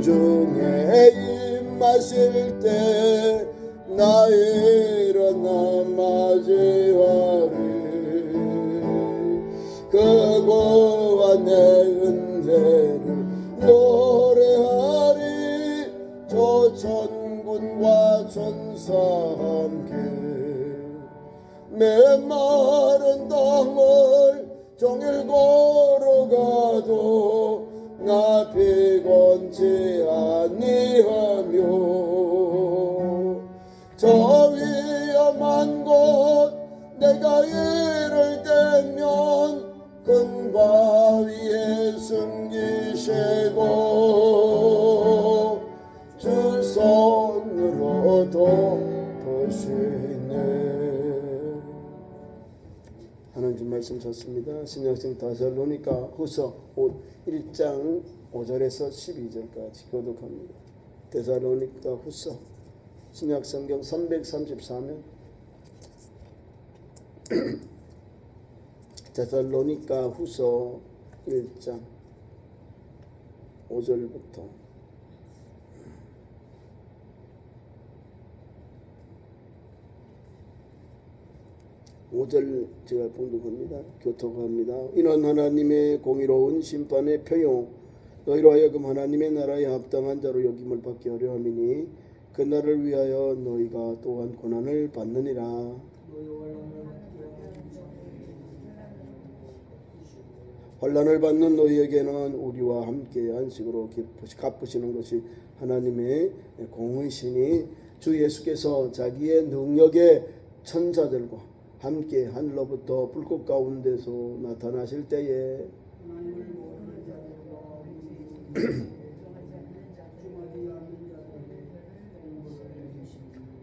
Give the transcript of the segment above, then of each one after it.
중에 입마실 때 나 일어나 맞이하리. 그고와 내 은혜를 노래하리. 저 천군과 천사 함께 메마른 땅을 종일 걸어가도 나 피곤치 아니하며 저 위험한 곳 내가 이를 대면 큰 바위에 숨기시고 주 손으로 덮으시네. 하나님 말씀 좋습니다. 신약성 데살로니가 후서 1장 5절에서 12절까지 교독합니다. 데살로니가 후서 신약성경 334면 데살로니가 후서 1장 5절부터 5절 제가 봉독합니다. 교독합니다. 이는 하나님의 공의로운 심판의 표용 너희로 하여금 하나님의 나라에 합당한 자로 여김을 받게 하려 함이니 그 날을 위하여 너희가 또한 고난을 받느니라. 환난을 받는 너희에게는 우리와 함께 안식으로 갚으시는 것이 하나님의 공의시니 주 예수께서 자기의 능력의 천사들과 함께 하늘로부터 불꽃 가운데서 나타나실 때에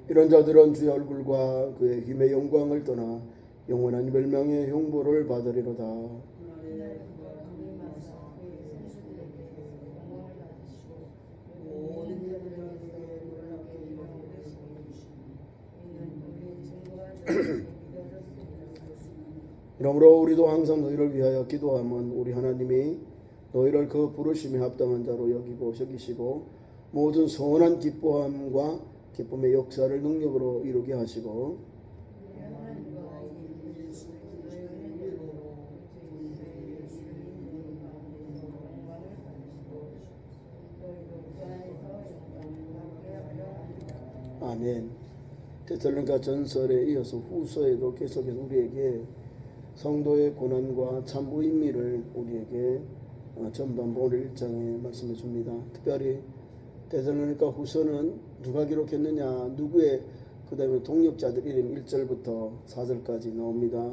이런 자들은 주의 얼굴과 그의 힘의 영광을 떠나 영원한 멸망의 형벌을 받으리로다. 그러므로 우리도 항상 너희를 위하여 기도하면 우리 하나님이 너희를 그 부르심에 합당한 자로 여기시고 모든 선한 기뻐함과 기쁨의 역사를 능력으로 이루게 하시고 아멘. 데살로니가 전설에 이어서 후서에도 계속해서 우리에게 성도의 고난과 참 의미를 우리에게 전반부 오늘 1장에 말씀해 줍니다. 특별히 데살로니가 후서는 누가 기록했느냐, 누구의 그 다음에 동역자들 이름 1절부터 4절까지 나옵니다.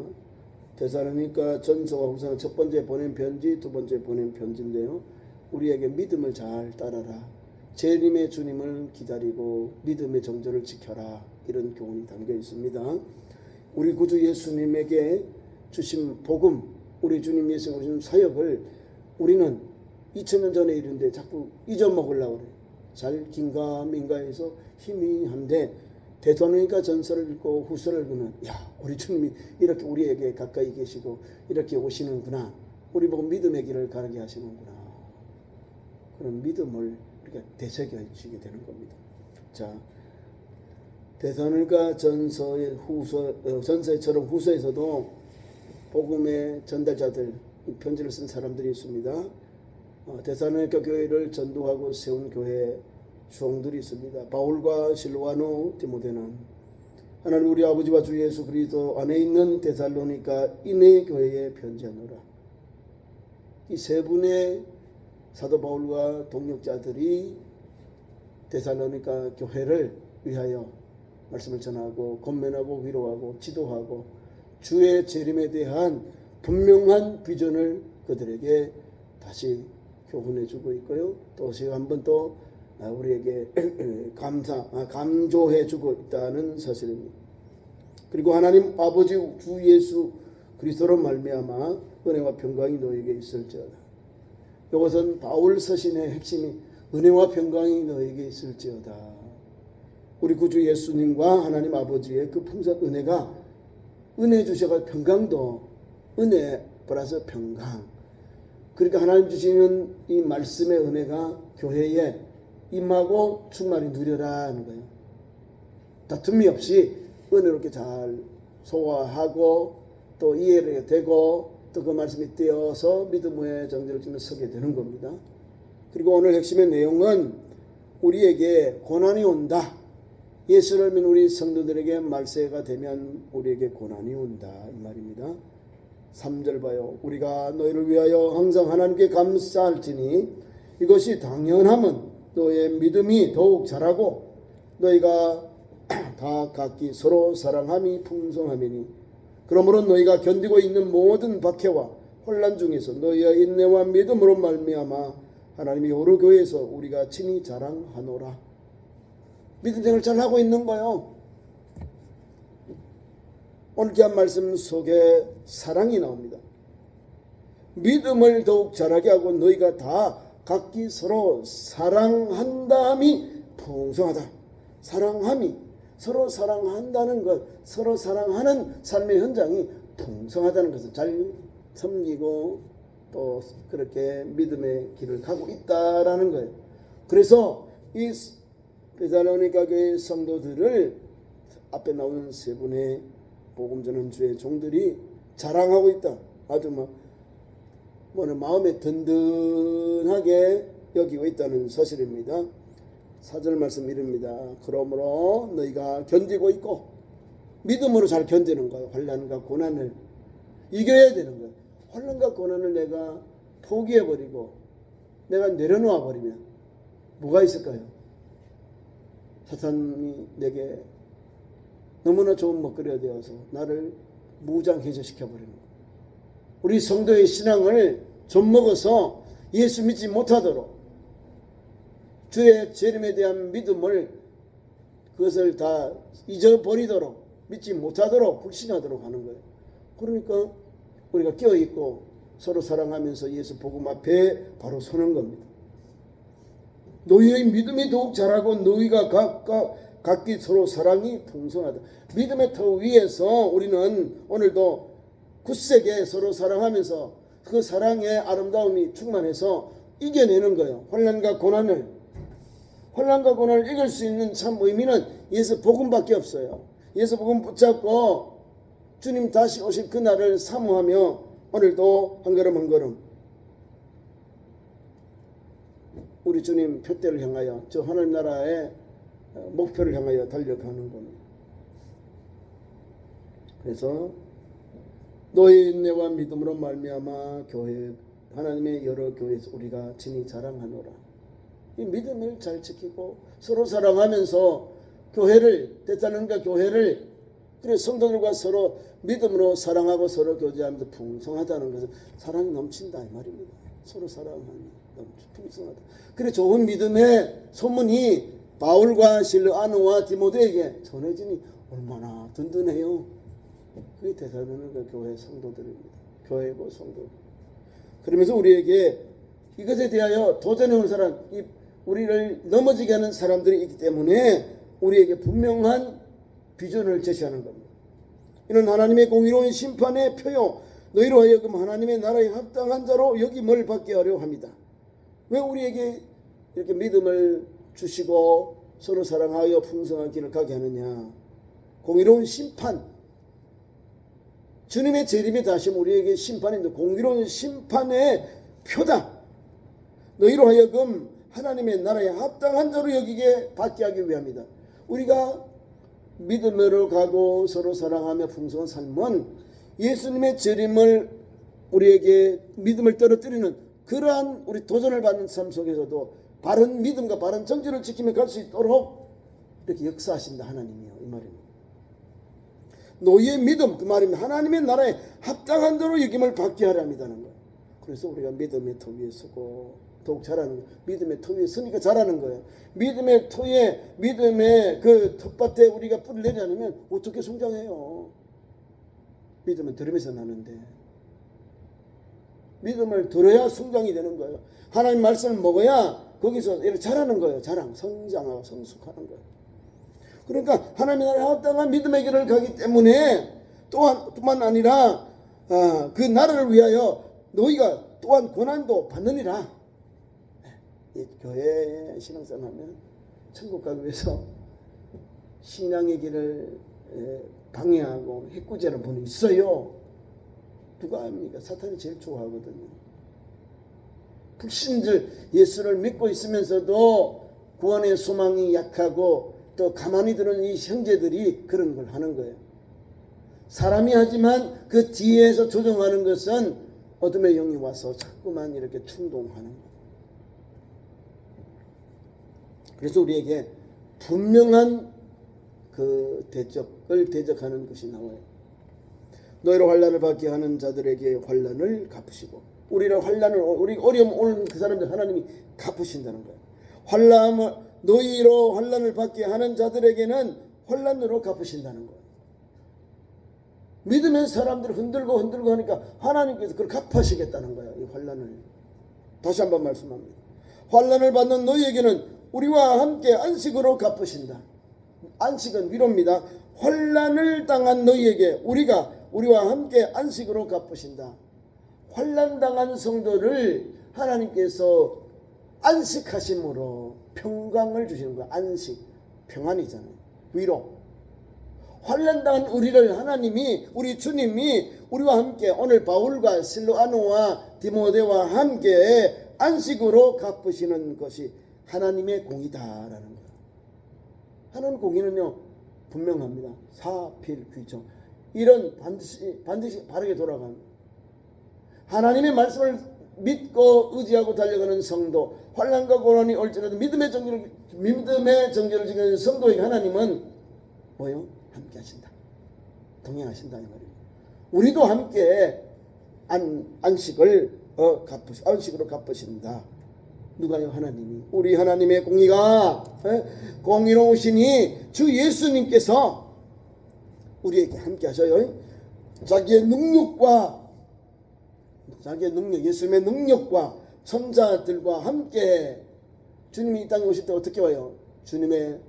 데살로니가 전서와 후서는 첫 번째 보낸 편지, 두 번째 보낸 편지인데요. 우리에게 믿음을 잘 따라라, 재림의 주님을 기다리고 믿음의 정절을 지켜라, 이런 교훈이 담겨 있습니다. 우리 구주 예수님에게 주신 복음, 우리 주님 예수가 주신 사역을 우리는 2000년 전에 이른데 자꾸 잊어먹으려고 그래요. 잘 긴가민가해서 희미한데 데살로니가 전서를 읽고 후서를 읽으면 야, 우리 주님이 이렇게 우리에게 가까이 계시고 이렇게 오시는구나, 우리 보고 믿음의 길을 가게 하시는구나, 그런 믿음을 우리가 되새겨지게 되는 겁니다. 자, 데살로니가 전서의 전서처럼 후서에서도 복음의 전달자들, 편지를 쓴 사람들이 있습니다. 데살로니가 교회를 전도하고 세운 교회 주홍들이 있습니다. 바울과 실와노, 디모데는 하나님 우리 아버지와 주 예수 그리스도 안에 있는 데살로니가 인내 교회에 편지하노라. 이 세 분의 사도 바울과 동역자들이 데살로니가 교회를 위하여 말씀을 전하고 권면하고 위로하고 지도하고 주의 재림에 대한 분명한 비전을 그들에게 다시 교훈해 주고 있고요. 또 제가 한번 또 우리에게 감조해 주고 있다는 사실입니다. 그리고 하나님 아버지 주 예수 그리스도로 말미암아 은혜와 평강이 너에게 있을지어다. 이것은 바울 서신의 핵심이 은혜와 평강이 너에게 있을지어다. 우리 구주 예수님과 하나님 아버지의 그 풍성한 은혜가 은혜 주셔가 평강도 은혜 플러스 평강. 그러니까 하나님 주시는 이 말씀의 은혜가 교회에 임하고 충만히 누려라 하는 거예요. 다툼이 없이 은혜롭게 잘 소화하고 또 이해가 되고 또 그 말씀이 띄어서 믿음의 정지를 지며 서게 되는 겁니다. 그리고 오늘 핵심의 내용은 우리에게 고난이 온다. 예수를 믿는 우리 성도들에게 말세가 되면 우리에게 고난이 온다 이 말입니다. 3절 봐요. 우리가 너희를 위하여 항상 하나님께 감사할지니 이것이 당연함은 너의 믿음이 더욱 자라고 너희가 다 각기 서로 사랑함이 풍성하매니 그러므로 너희가 견디고 있는 모든 박해와 혼란 중에서 너희의 인내와 믿음으로 말미암아 하나님이 여러 교회에서 우리가 친히 자랑하노라. 믿음 생활 잘 하고 있는 거요. 오늘 귀한 말씀 속에 사랑이 나옵니다. 믿음을 더욱 자라게 하고 너희가 다 각기 서로 사랑한다함이 풍성하다. 사랑함이 서로 사랑한다는 것, 서로 사랑하는 삶의 현장이 풍성하다는 것을 잘 섬기고 또 그렇게 믿음의 길을 가고 있다라는 거예요. 그래서 이 데살로니가 교회 성도들을 앞에 나오는 세 분의 복음 전하는 주의 종들이 자랑하고 있다. 아주 마음에 든든하게 여기고 있다는 사실입니다. 4절 말씀 이릅니다. 그러므로 너희가 견디고 있고 믿음으로 잘 견디는 거예요. 환난과 고난을 이겨야 되는 거예요. 환난과 고난을 내가 포기해버리고 내가 내려놓아 버리면 뭐가 있을까요? 사탄이 내게 너무나 좋은 먹거리가 되어서 나를 무장해제시켜버리는 거예요. 우리 성도의 신앙을 좀먹어서 예수 믿지 못하도록 주의 재림에 대한 믿음을 그것을 다 잊어버리도록 믿지 못하도록 불신하도록 하는 거예요. 그러니까 우리가 깨어있고 서로 사랑하면서 예수 복음 앞에 바로 서는 겁니다. 너희의 믿음이 더욱 자라고 너희가 각기 서로 사랑이 풍성하다. 믿음의 터 위에서 우리는 오늘도 굳세게 서로 사랑하면서 그 사랑의 아름다움이 충만해서 이겨내는 거예요. 환난과 고난을 이길 수 있는 참 의미는 예수 복음밖에 없어요. 예수 복음 붙잡고 주님 다시 오실 그날을 사모하며 오늘도 한 걸음 한 걸음 우리 주님 표대를 향하여 저 하나님 나라의 목표를 향하여 달려가는 겁니다. 그래서 너의 인내와 믿음으로 말미암아 교회 하나님의 여러 교회에서 우리가 친히 자랑하노라. 이 믿음을 잘 지키고 서로 사랑하면서 교회를 데살로니가 교회를 그래 성도들과 서로 믿음으로 사랑하고 서로 교제하면서 풍성하다는 것은 사랑이 넘친다 이 말입니다. 서로 사랑하는 풍성하다. 그래 좋은 믿음의 소문이 바울과 실러 아누와 디모데에게 전해지니 얼마나 든든해요. 그게 데살로니가 교회 성도들입니다. 교회고 성도. 그러면서 우리에게 이것에 대하여 도전해온 사람, 우리를 넘어지게 하는 사람들이 있기 때문에 우리에게 분명한 비전을 제시하는 겁니다. 이는 하나님의 공의로운 심판의 표요 너희로 하여금 하나님의 나라에 합당한 자로 여김을 받게 하려 합니다. 왜 우리에게 이렇게 믿음을 주시고 서로 사랑하여 풍성한 길을 가게 하느냐. 공의로운 심판, 주님의 재림이 다시 우리에게 심판인데 공의로운 심판의 표다. 너희로 하여금 하나님의 나라에 합당한 자로 여기게 받게 하기 위함이다. 우리가 믿음으로 가고 서로 사랑하며 풍성한 삶은 예수님의 재림을 우리에게 믿음을 떨어뜨리는 그러한 우리 도전을 받는 삶 속에서도 바른 믿음과 바른 정죄를 지키며 갈 수 있도록 이렇게 역사하신다 하나님이요 이 말입니다. 너희의 믿음 그 말입니다. 하나님의 나라에 합당한 대로 여김을 받게 하랍니다는 거예요. 그래서 우리가 믿음의 터 위에 서고 더욱 잘하는 거예요. 믿음의 터 위에 서니까 잘하는 거예요. 믿음의 터에 믿음의 그 텃밭에 우리가 뿌리를 내지 않으면 어떻게 성장해요? 믿음은 들으면서 나는데 믿음을 들어야 성장이 되는 거예요. 하나님 말씀을 먹어야 거기서 이렇게 자라는 거예요. 자랑, 성장하고 성숙하는 거예요. 그러니까 하나님의 나라에 합당한 믿음의 길을 가기 때문에 또한 아니라 그 나라를 위하여 너희가 또한 고난도 받느니라. 이 교회 신앙생활 하면 천국 가기 위해서 신앙의 길을 방해하고 해코지하는 분이 있어요. 누가 합니까? 사탄이 제일 좋아하거든요. 불신들 예수를 믿고 있으면서도 구원의 소망이 약하고 또 가만히 들은 이 형제들이 그런 걸 하는 거예요. 사람이 하지만 그 뒤에서 조종하는 것은 어둠의 영이 와서 자꾸만 이렇게 충동하는 거예요. 그래서 우리에게 분명한 그 대적을 대적하는 것이 나와요. 너희로 환난을 받게 하는 자들에게 환난을 갚으시고, 우리를 환난을 우리 어려움 오는 그 사람들 하나님이 갚으신다는 거예요. 환난을 너희로 환난을 받게 하는 자들에게는 환난으로 갚으신다는 거예요. 믿으면 사람들이 흔들고 하니까 하나님께서 그걸 갚으시겠다는 거예요. 이 환난을 다시 한번 말씀합니다. 환난을 받는 너희에게는 우리와 함께 안식으로 갚으신다. 안식은 위로입니다. 환난을 당한 너희에게 우리와 함께 안식으로 갚으신다. 환난 당한 성도를 하나님께서 안식하심으로 평강을 주시는 거야. 안식, 평안이잖아요. 위로. 환난 당한 우리를 하나님이, 우리 주님이 우리와 함께 오늘 바울과 실로아노와 디모데와 함께 안식으로 갚으시는 것이 하나님의 공이다라는 거예요. 하나님 공의는요 분명합니다. 사필귀정. 이런 반드시 바르게 돌아갑니다. 하나님의 말씀을 믿고 의지하고 달려가는 성도, 환난과 고난이 올지라도 믿음의 정결을 지키는 성도에게 하나님은 뭐요? 함께 하신다. 동행하신다 이 말이에요. 우리도 함께 안식으로 갚으신다. 누가요? 하나님이. 우리 하나님의 공의가 공의로우시니 주 예수님께서 우리에게 함께 하셔요. 자기의 능력, 예수님의 능력과 천사들과 함께 주님이 이 땅에 오실 때 어떻게 와요? 주님의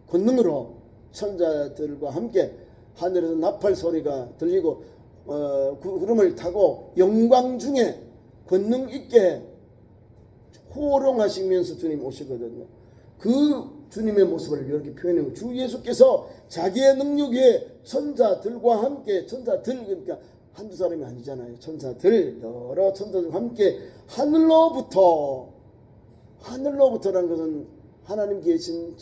권능으로 천사들과 함께 하늘에서 나팔 소리가 들리고 구름을 타고 영광 중에 권능 있게 호롱하시면서 주님 오시거든요. 그 주님의 모습을 이렇게 표현해요. 주 예수께서 자기의 능력에 천사들과 함께, 천사들 그러니까 한두 사람이 아니잖아요. 천사들, 여러 천사들과 함께 하늘로부터라는 것은 하나님 계신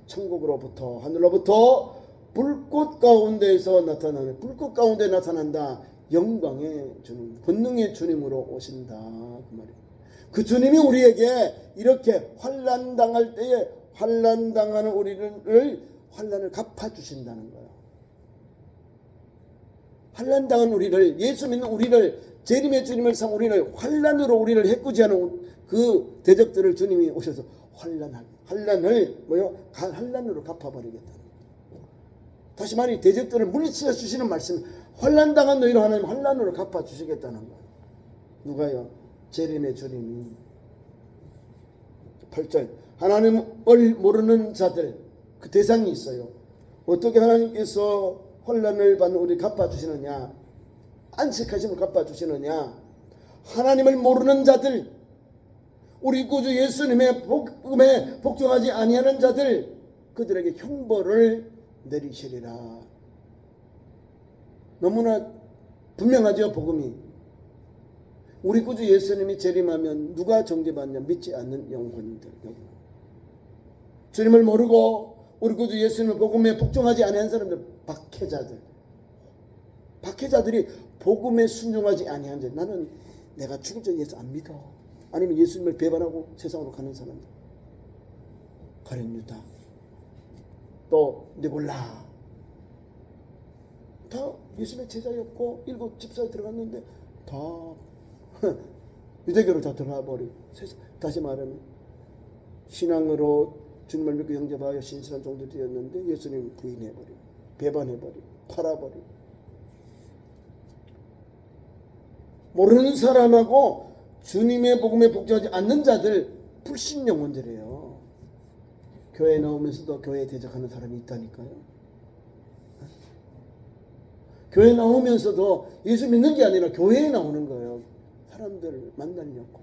천국으로부터, 하늘로부터 불꽃 가운데에서 나타나는, 불꽃 가운데 나타난다. 영광의 주님, 권능의 주님으로 오신다 그 말이에요. 그 주님이 우리에게 이렇게 환난 당할 때에 환난 당하는 우리를 환난을 갚아주신다는 거예요. 환난 당한 우리를, 예수 믿는 우리를, 재림의 주님을 상 우리를 환난으로 우리를 해꾸지하는 그 대적들을 주님이 오셔서 환난을 환난으로 갚아버리겠다는 거예요. 다시 말해 대적들을 물리쳐 주시는 말씀, 환난 당한 너희를 하나님 환난으로 갚아주시겠다는 거예요. 누가요? 재림의 주님이. 8절 하나님을 모르는 자들, 그 대상이 있어요. 어떻게 하나님께서 환난을 받는 우리 갚아주시느냐, 안식하심을 갚아주시느냐. 하나님을 모르는 자들, 우리 구주 예수님의 복음에 복종하지 아니하는 자들, 그들에게 형벌을 내리시리라. 너무나 분명하죠. 복음이. 우리 구주 예수님이 재림하면 누가 정죄받냐? 믿지 않는 영혼들. 주님을 모르고 우리 구주 예수님의 복음에 복종하지 아니한 사람들, 박해자들이 복음에 순종하지 아니한 자. 나는 내가 죽을 때 예수 안 믿어. 아니면 예수님을 배반하고 세상으로 가는 사람들. 가룟 유다, 또 니골라, 다 예수님의 제자였고 7 집사에 들어갔는데 다 유대교로 다 들어가 버리고, 다시 말하면 신앙으로 주님을 믿고 영접하여 신실한 종도 되었는데 예수님 부인해버리고 배반해버리고 팔아버리고, 모르는 사람하고 주님의 복음에 복종하지 않는 자들, 불신 영혼들이에요. 교회에 나오면서도 교회에 대적하는 사람이 있다니까요. 교회 나오면서도 예수 믿는 게 아니라 교회에 나오는 거예요. 사람들 만나려고.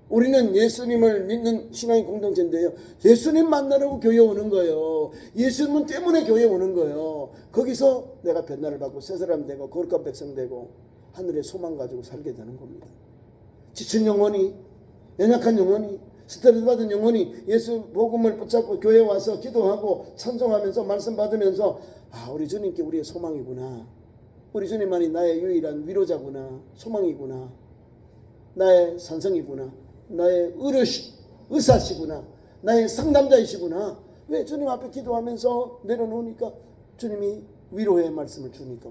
우리는 예수님을 믿는 신앙의 공동체인데요. 예수님 만나려고 교회 오는 거예요. 예수님 때문에 교회 오는 거예요. 거기서 내가 변화를 받고 새 사람 되고 거룩한 백성 되고 하늘의 소망 가지고 살게 되는 겁니다. 지친 영혼이, 연약한 영혼이, 스트레스 받은 영혼이 예수 복음을 붙잡고 교회 와서 기도하고 찬송하면서 말씀 받으면서 우리 주님께 우리의 소망이구나. 우리 주님만이 나의 유일한 위로자구나. 소망이구나. 나의 산성이구나. 나의 의사시구나. 나의 상담자이시구나. 왜 주님 앞에 기도하면서 내려놓으니까 주님이 위로의 말씀을 주니까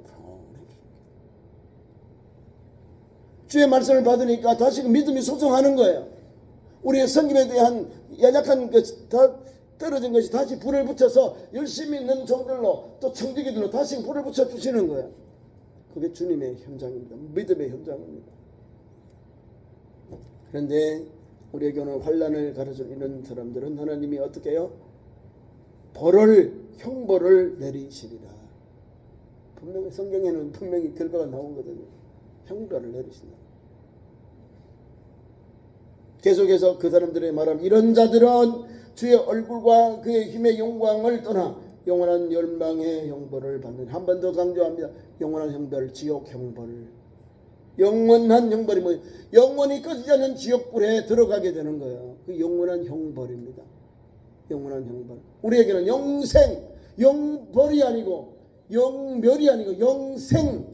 주의 말씀을 받으니까 다시금 믿음이 소성하는 거예요. 우리의 성김에 대한 연약한 것 다 떨어진 것이 다시 불을 붙여서 열심히 있는 종들로 또 청지기들로 다시 불을 붙여주시는 거예요. 그게 주님의 현장입니다. 믿음의 현장입니다. 그런데 우리에게 오늘 환난을 가르쳐줄 이런 사람들은 하나님이 어떻게 해요? 형벌을 내리시리라. 분명히 성경에는 분명히 결과가 나오거든요. 형벌을 내리신다. 계속해서 그 사람들의 말함, 이런 자들은 주의 얼굴과 그의 힘의 영광을 떠나 영원한 멸망의 형벌을 받는. 한 번 더 강조합니다. 영원한 형벌, 지옥 형벌. 영원한 형벌이 뭐예요? 영원히 꺼지지 않는 지옥불에 들어가게 되는 거예요. 그 영원한 형벌입니다. 영원한 형벌. 우리에게는 영생, 영벌이 아니고 영멸이 아니고 영생.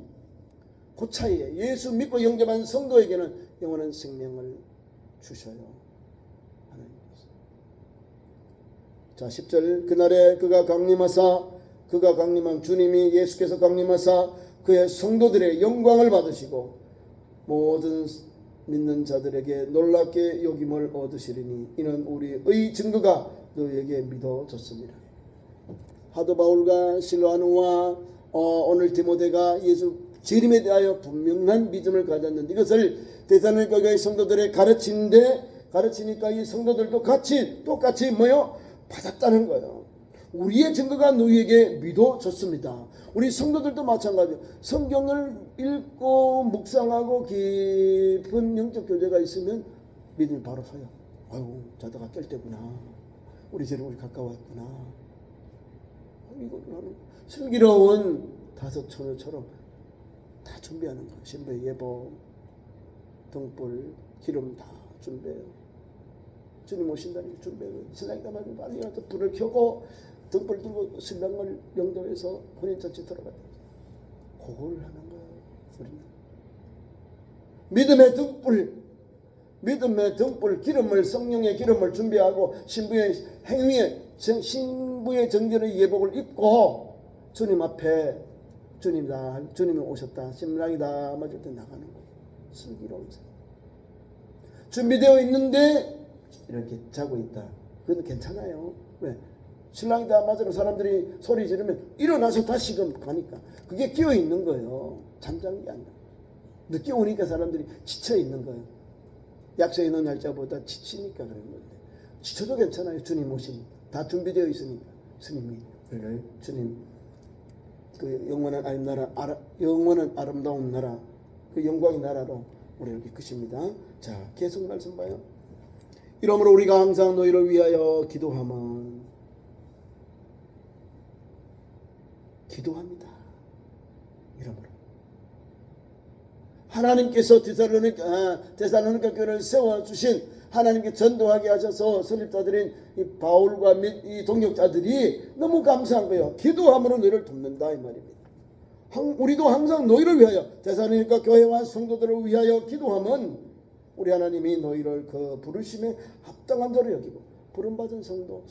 그 차이에 예수 믿고 영접한 성도에게는 영원한 생명을 주셔요. 하나님께서. 자, 10절. 그날에 그가 강림한 주님이 예수께서 강림하사 그의 성도들의 영광을 받으시고 모든 믿는 자들에게 놀랍게 여김을 얻으시리니 이는 우리의 증거가 너희에게 믿어졌습니다. 사도 바울과 실로아누와 오늘 디모데가 예수 재림에 대하여 분명한 믿음을 가졌는데 이것을 데살로니가 교회 성도들의 가르치니까 이 성도들도 똑같이 받았다는 거예요. 우리의 증거가 너희에게 믿어졌습니다. 우리 성도들도 마찬가지예요. 성경을 읽고 묵상하고 깊은 영적 교제가 있으면 믿음이 바로 서요. 자다가 깰 때구나. 우리 재림이 가까웠구나. 이거를 하는 슬기로운 다섯 처녀처럼 다 준비하는 거예요. 신부의 예복, 등불, 기름 다 준비해요. 주님 오신다는 준비해요. 신랑이 가면 빨리 가서 불을 켜고 등불 들고 신랑을 영접해서 혼인잔치 들어가요. 그걸 하는 거예요. 우리는 믿음의 등불, 기름을, 성령의 기름을 준비하고 신부의 정결의 예복을 입고 주님 앞에 주님이 오셨다, 신랑이다 맞을 때 나가는 거예요. 슬기로운 삶. 준비되어 있는데 이렇게 자고 있다. 그건 괜찮아요. 왜? 신랑이다 맞으러 사람들이 소리 지르면 일어나서 다시금 가니까 그게 끼어 있는 거예요. 잠자는 게 아니라. 늦게 오니까 사람들이 지쳐 있는 거예요. 약속해 놓은 날짜보다 지치니까 그런 건데 지쳐도 괜찮아요. 주님 오시니 다 준비되어 있으니까 주님 그 영원한 아름다운 나라, 그 영광의 나라로 우리를 이끄십니다. 자, 계속 말씀 봐요. 이러므로 우리가 항상 너희를 위하여 기도합니다. 이러므로 하나님께서 데살로니가 교회를 세워주신 하나님께 전도하게 하셔서 설립자들인 이 바울과 및 이 동역자들이 너무 감사한 거예요. 기도함으로 너희를 돕는다 이 말입니다. 우리도 항상 너희를 위하여 데살로니가 교회와 성도들을 위하여 기도하면 우리 하나님이 너희를 그 부르심에 합당한 자로 여기고 부름받은 성도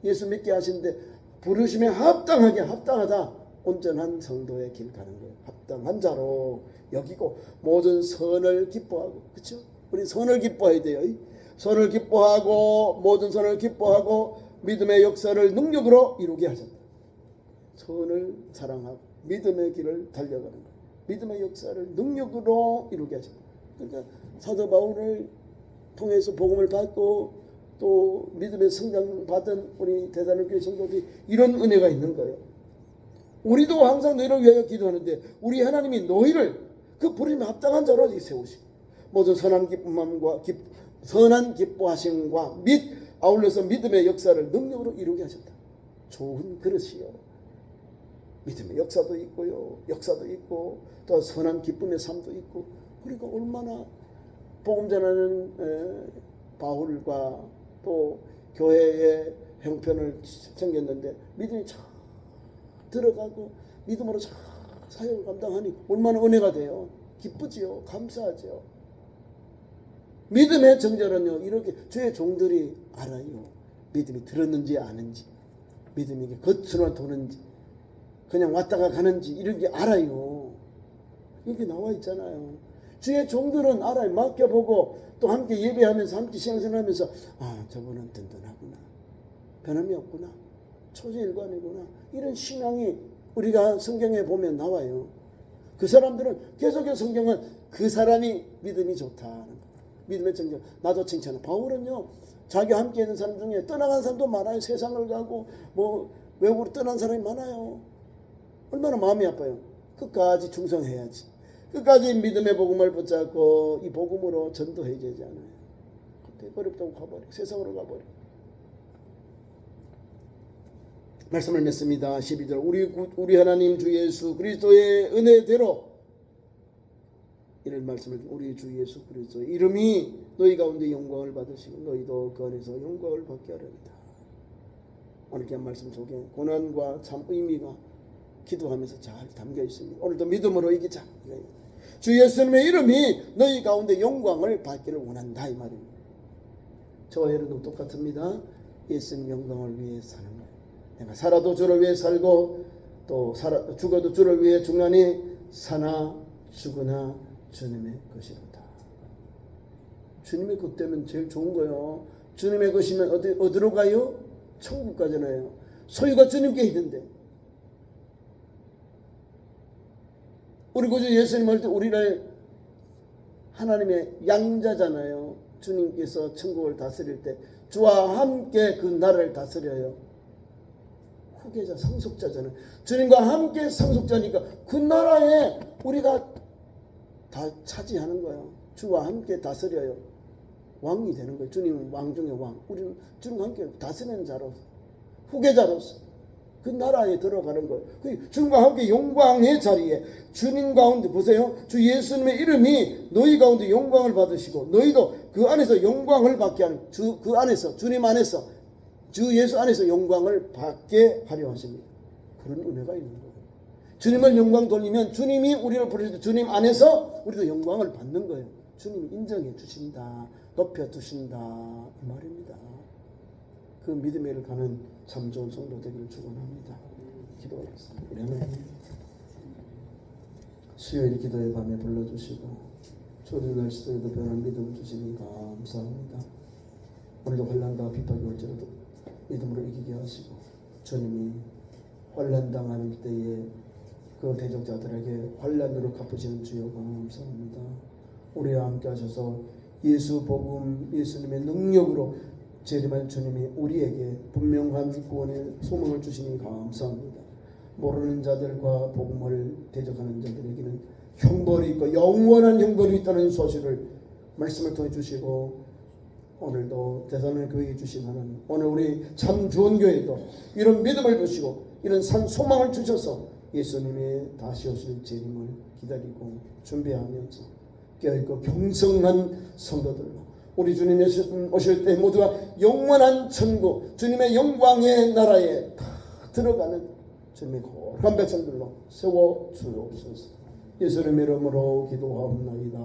예수 믿게 하신데 부르심에 합당하다 온전한 성도의 길 가는 거예요. 합당한 자로 여기고 모든 선을 기뻐하고 그렇죠? 우리 선을 기뻐해야 돼요. 선을 기뻐하고 모든 선을 기뻐하고 믿음의 역사를 능력으로 이루게 하셨다. 선을 사랑하고 믿음의 길을 달려가는 거예요. 믿음의 역사를 능력으로 이루게 하셨다. 그러니까 사도 바울을 통해서 복음을 받고 또 믿음의 성장 받은 우리 데살로니가 성도들이 이런 은혜가 있는 거예요. 우리도 항상 너희를 위하여 기도하는데 우리 하나님이 너희를 그 부르심에 합당한 자로 세우시고 모든 선한 선한 기뻐하심과 및 아울러서 믿음의 역사를 능력으로 이루게 하셨다. 좋은 그릇이요. 믿음의 역사도 있고요. 역사도 있고 또 선한 기쁨의 삶도 있고. 그러니까 얼마나 복음 전하는 바울과 또 교회의 형편을 챙겼는데 믿음이 잘 들어가고 믿음으로 잘 사역을 감당하니 얼마나 은혜가 돼요. 기쁘지요. 감사하죠. 믿음의 정절은요, 이렇게 주의 종들이 알아요. 믿음이 들었는지 아는지, 믿음이 겉으로 도는지, 그냥 왔다가 가는지 이런 게 알아요. 여기 나와 있잖아요. 주의 종들은 알아요. 맡겨보고 또 함께 예배하면서 함께 신앙생활하면서 저분은 든든하구나. 변함이 없구나. 초지일관이구나. 이런 신앙이 우리가 성경에 보면 나와요. 그 사람들은 계속해서 성경은 그 사람이 믿음이 좋다는 거. 믿음의 정정. 나도 칭찬해. 바울은요, 자기 함께 있는 사람 중에 떠나간 사람도 많아요. 세상을 가고 뭐 외국으로 떠난 사람이 많아요. 얼마나 마음이 아파요. 끝까지 충성해야지. 끝까지 믿음의 복음을 붙잡고 이 복음으로 전도해야 되지 않아요. 그때 어렵다고 가버려. 세상으로 가버려. 말씀을 맺습니다. 12절 우리 하나님 주 예수 그리스도의 은혜대로 이런 말씀을 우리 주 예수 그리스도의 이름이 너희 가운데 영광을 받으시고 너희도 그 안에서 영광을 받게 하렵니다. 오늘 그 말씀 속에 고난과 참 의미가 기도하면서 잘 담겨 있습니다. 오늘도 믿음으로 이기자. 주 예수님의 이름이 너희 가운데 영광을 받기를 원한다 이 말입니다. 저와 여러분도 똑같습니다. 예수님 영광을 위해 사는 거예요. 내가 살아도 주를 위해 살고 또 죽어도 주를 위해 죽나니 사나 죽으나 주님의 것이로다. 주님의 것 때문에 제일 좋은 거예요. 주님의 것이면 어디로 가요? 천국 가잖아요. 소유가 주님께 있는데 우리 구주 예수님 할 때 우리를 하나님의 양자잖아요. 주님께서 천국을 다스릴 때 주와 함께 그 나라를 다스려요. 후계자 상속자잖아요. 주님과 함께 상속자니까 그 나라에 우리가 다 차지하는 거예요. 주와 함께 다스려요. 왕이 되는 거예요. 주님은 왕 중에 왕. 우리는 주님과 함께 다스리는 자로서 후계자로서 그 나라에 들어가는 거예요. 주님과 함께 영광의 자리에 주님 가운데 보세요. 주 예수님의 이름이 너희 가운데 영광을 받으시고 너희도 그 안에서 영광을 받게 하는 그 안에서 주님 안에서 주 예수 안에서 영광을 받게 하려 하십니다. 그런 은혜가 있는 거예요. 주님을 영광 돌리면 주님이 우리를 부르실 때 주님 안에서 우리도 영광을 받는 거예요. 주님이 인정해 주신다. 높여 주신다. 그 말입니다. 그 믿음의 일을 가는 참 좋은 성도 되기를 축원합니다. 기도하겠습니다. 수요일 기도의 밤에 불러주시고 초대 날씨에도 변한 믿음을 주시니 감사합니다. 오늘도 환난과 핍박이 올지라도 믿음으로 이기게 하시고 주님이 환난 당할 때에 그 대적자들에게 환난으로 갚으시는 주여 감사합니다. 우리와 함께 하셔서 예수 복음 예수님의 능력으로 재림할 주님이 우리에게 분명한 구원의 소망을 주시니 감사합니다. 모르는 자들과 복음을 대적하는 자들에게는 형벌이 있고 영원한 형벌이 있다는 소식을 말씀을 통해 주시고 오늘도 대산을 교회에 주신 하나님 오늘 우리 참 좋은 교회도 이런 믿음을 주시고 이런 산 소망을 주셔서 예수님의 다시 오실 재림을 기다리고 준비하면서 깨어있고 경성한 성도들로 우리 주님이 오실 때 모두가 영원한 천국 주님의 영광의 나라에 다 들어가는 주님의 거룩한 백성들로 세워 주옵소서. 예수님의 이름으로 기도하옵나이다.